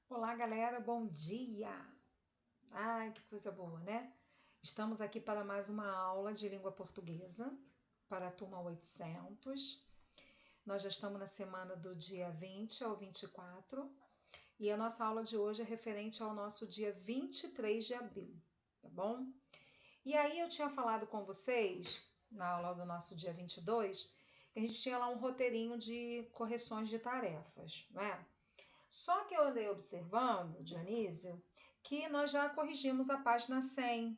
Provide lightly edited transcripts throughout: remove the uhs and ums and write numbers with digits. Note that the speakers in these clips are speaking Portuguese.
Olá, galera, bom dia! Ai, que coisa boa, né? Estamos aqui para mais uma aula de língua portuguesa para a turma 800. Nós já estamos na semana do dia 20 ao 24 e a nossa aula de hoje é referente ao nosso dia 23 de abril, tá bom? E aí eu tinha falado com vocês, na aula do nosso dia 22, que a gente tinha lá um roteirinho de correções de tarefas, não é? Só que eu andei observando, Dionísio, que nós já corrigimos a página 100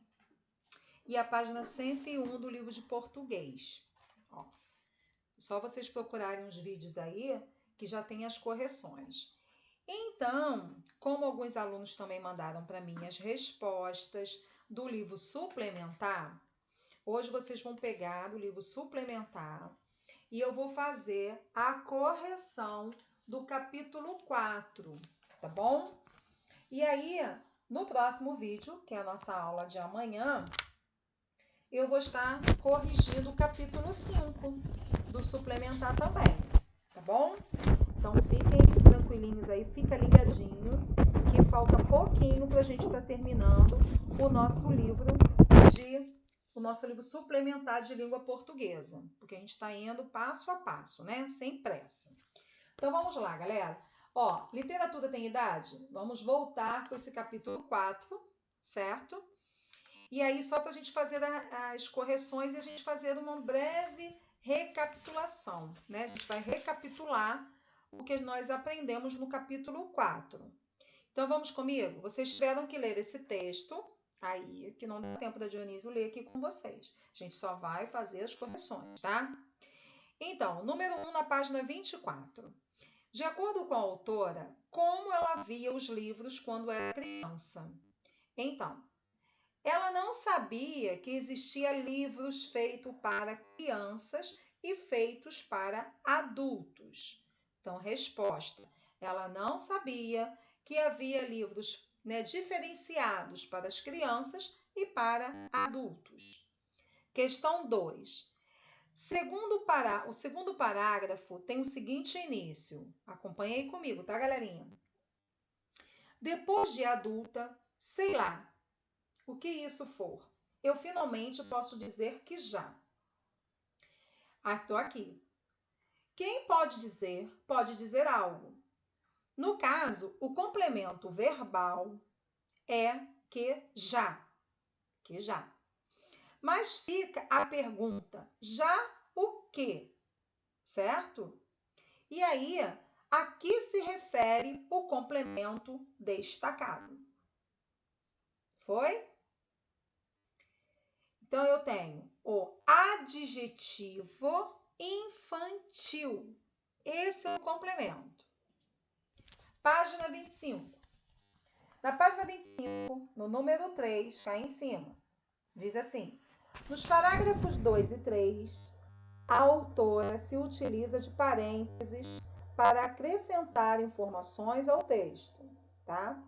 e a página 101 do livro de português. Ó, só vocês procurarem os vídeos aí que já tem as correções. Então, como alguns alunos também mandaram para mim as respostas do livro suplementar, hoje vocês vão pegar o livro suplementar e eu vou fazer a correção do capítulo 4, tá bom? E aí, no próximo vídeo, que é a nossa aula de amanhã, eu vou estar corrigindo o capítulo 5 do suplementar também, tá bom? Então, fiquem tranquilinhos aí, fica ligadinho, que falta pouquinho para a gente estar terminando o nosso livro suplementar de língua portuguesa, porque a gente está indo passo a passo, né? Sem pressa. Então, vamos lá, galera. Ó, literatura tem idade? Vamos voltar com esse capítulo 4, certo? E aí, só para a gente fazer as correções e a gente fazer uma breve recapitulação, né? A gente vai recapitular o que nós aprendemos no capítulo 4. Então, vamos comigo? Vocês tiveram que ler esse texto aí, que não dá tempo da Dionísio ler aqui com vocês. A gente só vai fazer as correções, tá? Então, número 1 na página 24. De acordo com a autora, como ela via os livros quando era criança? Então, ela não sabia que existia livros feitos para crianças e feitos para adultos. Então, resposta: ela não sabia que havia livros, diferenciados para as crianças e para adultos. Questão 2. O segundo parágrafo tem o seguinte início. Acompanha aí comigo, tá, galerinha? Depois de adulta, sei lá o que isso for, eu finalmente posso dizer que já. Tô aqui. Quem pode dizer algo. No caso, o complemento verbal é que já. Que já. Mas fica a pergunta, já o quê? Certo? E aí, a que se refere o complemento destacado? Foi? Então, eu tenho o adjetivo infantil. Esse é o complemento. Página 25. Na página 25, no número 3, cá em cima, diz assim: nos parágrafos 2 e 3, a autora se utiliza de parênteses para acrescentar informações ao texto, tá?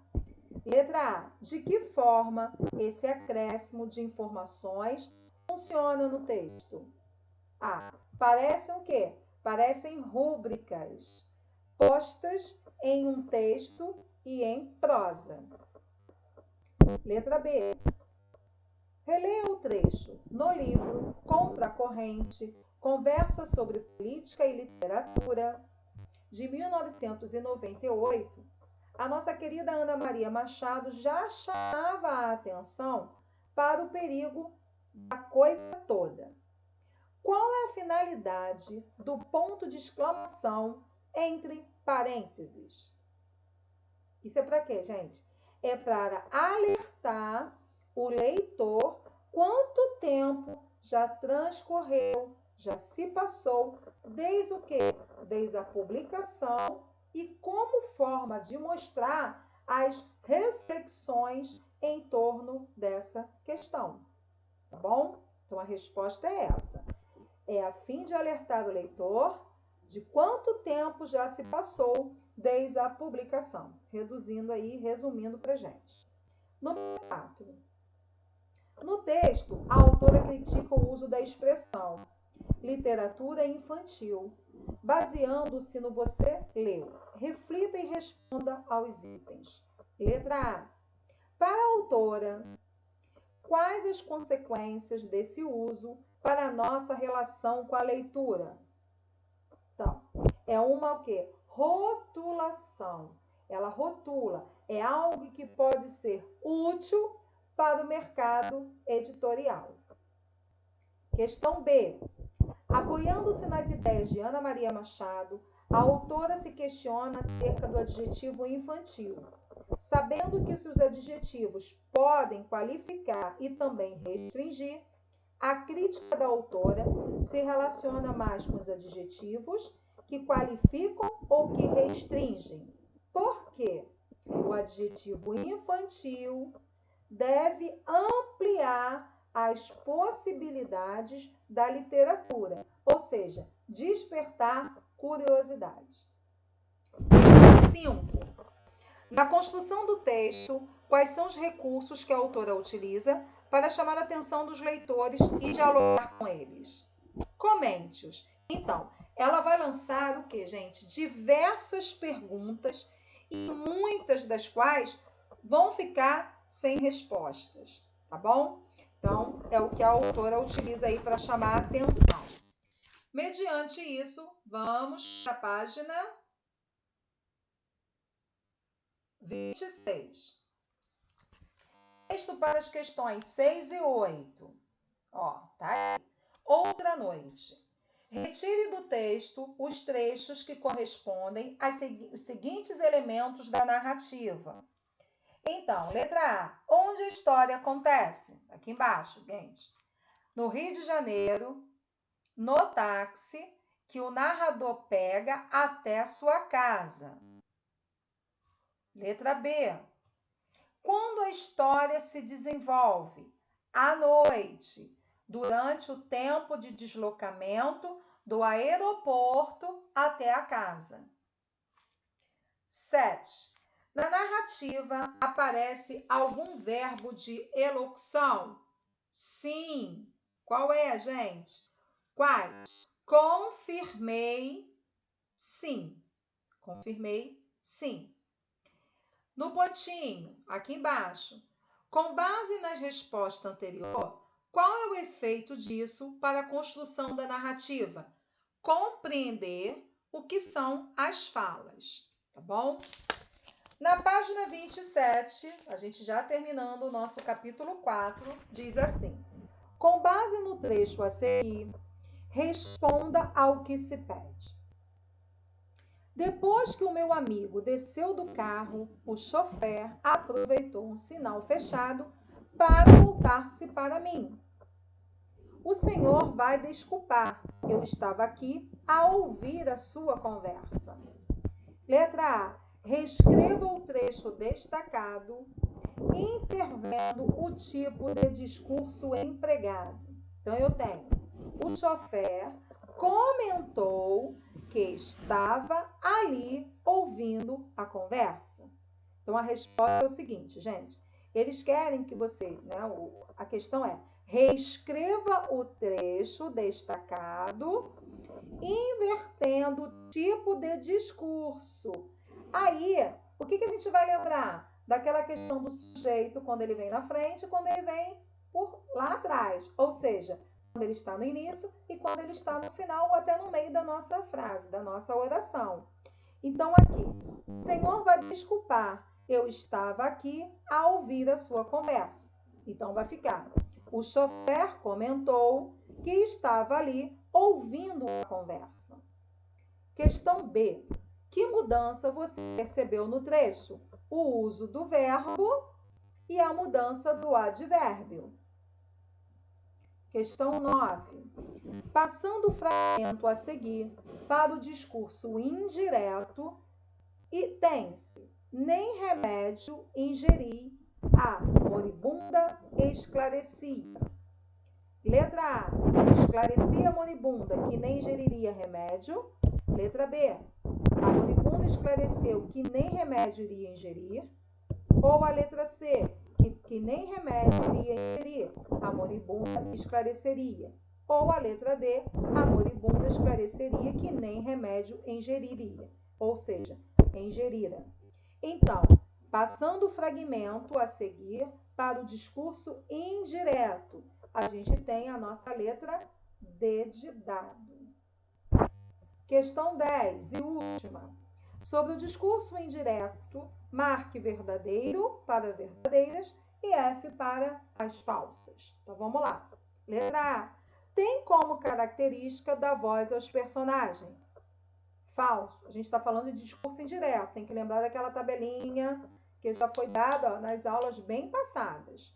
Letra A. De que forma esse acréscimo de informações funciona no texto? A. Parecem o quê? Parecem rúbricas postas em um texto e em prosa. Letra B. Releia o trecho. No livro Contra a Corrente, Conversa sobre Política e Literatura, de 1998, a nossa querida Ana Maria Machado já chamava a atenção para o perigo da coisa toda. Qual é a finalidade do ponto de exclamação entre parênteses? Isso é para quê, gente? É para alertar o leitor quanto tempo já transcorreu, já se passou, desde o quê? Desde a publicação e como forma de mostrar as reflexões em torno dessa questão. Tá bom? Então, a resposta é essa. É a fim de alertar o leitor de quanto tempo já se passou desde a publicação. Resumindo para a gente. Número 4. No texto, a autora critica o uso da expressão literatura infantil, baseando-se no você leu. Reflita e responda aos itens. Letra A. Para a autora, quais as consequências desse uso para a nossa relação com a leitura? Então, é uma o quê? Rotulação. Ela rotula. É algo que pode ser útil para o mercado editorial. Questão B. Apoiando-se nas ideias de Ana Maria Machado, a autora se questiona acerca do adjetivo infantil. Sabendo que os adjetivos podem qualificar e também restringir, a crítica da autora se relaciona mais com os adjetivos que qualificam ou que restringem. Por quê? O adjetivo infantil deve ampliar as possibilidades da literatura, ou seja, despertar curiosidade. 5. Na construção do texto, quais são os recursos que a autora utiliza para chamar a atenção dos leitores e dialogar com eles? Comente-os. Então, ela vai lançar o que, gente? Diversas perguntas e muitas das quais vão ficar sem respostas, tá bom? Então, é o que a autora utiliza aí para chamar a atenção. Mediante isso, vamos para a página 26. Texto para as questões 6 e 8. Ó, tá aí. Outra noite. Retire do texto os trechos que correspondem aos seguintes elementos da narrativa. Então, letra A. Onde a história acontece? Aqui embaixo, gente. No Rio de Janeiro, no táxi que o narrador pega até a sua casa. Letra B. Quando a história se desenvolve? À noite, durante o tempo de deslocamento do aeroporto até a casa. 7. Na narrativa, aparece algum verbo de elocução? Sim. Qual é, gente? Quais? Confirmei, sim. Confirmei, sim. No pontinho, aqui embaixo, com base na resposta anterior, qual é o efeito disso para a construção da narrativa? Compreender o que são as falas, tá bom? Na página 27, a gente já terminando o nosso capítulo 4, diz assim: com base no trecho a seguir, responda ao que se pede. Depois que o meu amigo desceu do carro, o chofer aproveitou um sinal fechado para voltar-se para mim. O senhor vai desculpar, eu estava aqui a ouvir a sua conversa. Letra A. Reescreva o trecho destacado, intervendo o tipo de discurso empregado. Então, eu tenho: o chofer comentou que estava ali ouvindo a conversa. Então, a resposta é o seguinte, gente. Eles querem que você, né? A questão é: reescreva o trecho destacado, invertendo o tipo de discurso. Aí, o que a gente vai lembrar? Daquela questão do sujeito quando ele vem na frente e quando ele vem por lá atrás. Ou seja, quando ele está no início e quando ele está no final ou até no meio da nossa frase, da nossa oração. Então, aqui, o Senhor vai desculpar, eu estava aqui a ouvir a sua conversa. Então, vai ficar: o chofer comentou que estava ali ouvindo a conversa. Questão B. Que mudança você percebeu no trecho? O uso do verbo e a mudança do advérbio. Questão 9. Passando o fragmento a seguir para o discurso indireto, e tem-se: nem remédio ingeri, a moribunda esclarecia. Letra A. Esclarecia a moribunda que nem ingeriria remédio. Letra B. A moribunda esclareceu que nem remédio iria ingerir. Ou a letra C. Que nem remédio iria ingerir, a moribunda esclareceria. Ou a letra D, a moribunda esclareceria que nem remédio ingeriria, ou seja, ingerira. Então, passando o fragmento a seguir para o discurso indireto, a gente tem a nossa letra D de dado. Questão 10 e última. Sobre o discurso indireto, marque verdadeiro para verdadeiras e F para as falsas. Então, vamos lá. Letra A. Tem como característica dar voz aos personagens. Falso. A gente está falando de discurso indireto. Tem que lembrar daquela tabelinha que já foi dada nas aulas bem passadas.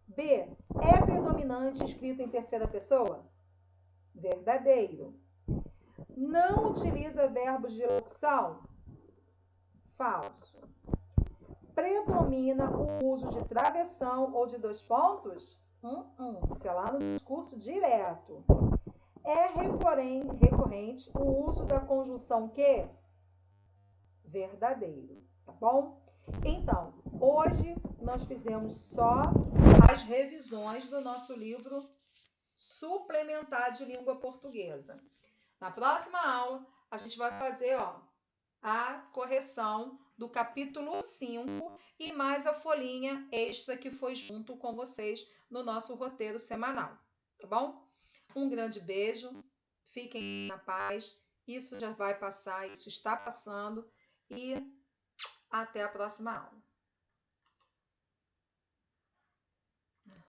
B. É predominante escrito em terceira pessoa? Verdadeiro. Não utiliza verbos de locução? Falso. Predomina o uso de travessão ou de dois pontos? Isso é lá no discurso direto. É recorrente o uso da conjunção que? Verdadeiro, tá bom? Então, hoje nós fizemos só as revisões do nosso livro suplementar de língua portuguesa. Na próxima aula, a gente vai fazer a correção do capítulo 5 e mais a folhinha extra que foi junto com vocês no nosso roteiro semanal, tá bom? Um grande beijo, fiquem na paz, isso já vai passar, isso está passando e até a próxima aula.